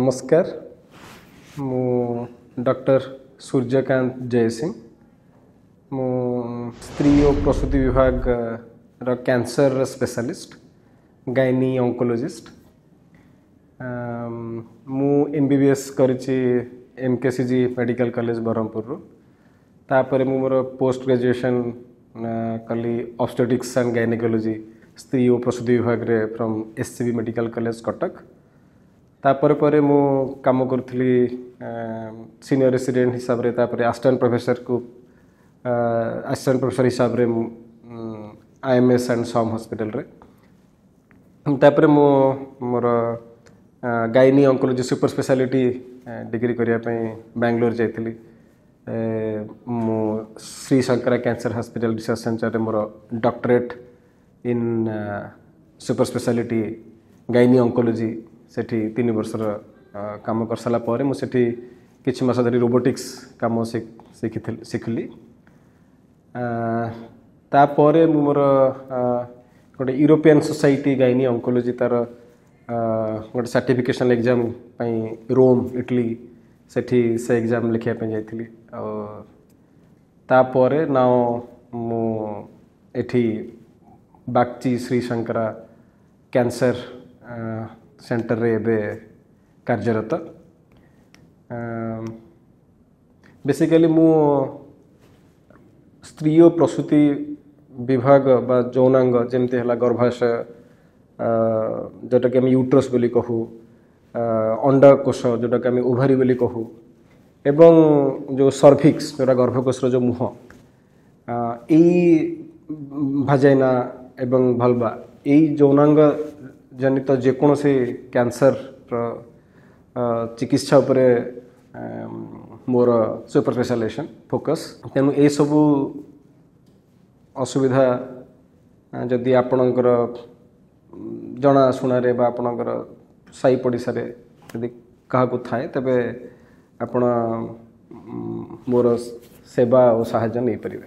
नमस्कार मु डॉक्टर सूर्यकांत जयसिंह मु स्त्री और प्रसूति विभाग रो कैंसर स्पेशलिस्ट गायनी ऑन्कोलॉजिस्ट मु एमबीबीएस करिछि एमकेसीजी मेडिकल कॉलेज बरहमपुर रो तापर मु मोर पोस्ट ग्रेजुएशन कली ऑब्स्टेट्रिक्स एंड गायनिकोलॉजी स्त्री और प्रसूति विभाग रे from SCB medical college Cuttack तापर परे मु काम करथली सीनियर रेसिडेंट हिसाब रे तापर असिस्टेंट प्रोफेसर को असिस्टेंट प्रोफेसर हिसाब रे आईएमएस एंड सम हॉस्पिटल रे तापर मु मोर gynae oncology super speciality degree करिया पई बेंगलोर जाइथली मु Shri Shankara cancer hospital research centre रे मोर doctorate in super speciality gynae oncology सेठी 3 वर्षर काम कर साला परे मु सेठी किछि मास धरि रोबोटिक्स काम सिखली ता परे मु मोर गोटे यूरोपियन सोसाइटी गायनी ऑन्कोलॉजी तार गोटे सर्टिफिकेशन एग्जाम पई रोम इटली सेठी से एग्जाम लिखिया पे जाइथिली ता परे नाउ मु एठी बागची श्री शंकरा कैंसर सेंटर रे बे कार्यरत बेसिकली मु स्त्री और प्रसूति विभाग बा यौनांग जेमते हला गर्भाशय जोटा कि हम यूट्रस बोली कहू अंडकोश जोटा कि हम ओभारी बोली कहू एवं जो सर्भिक्स जोटा गर्भकोश जो मुह भाजाइना एवं भल्बा यही यौनांग जनित जेकोसी कैंसर चिकित्सा उपरे मोर सुपर स्पेशलाइजेशन फोकस तेणु ये सबू असुविधा जदि आपणकर जनाशुना बा आपणकर साई पड़िशा यदि क्या थाए तेबे आपण मोर सेवा और साहाय्य नहीं पारे।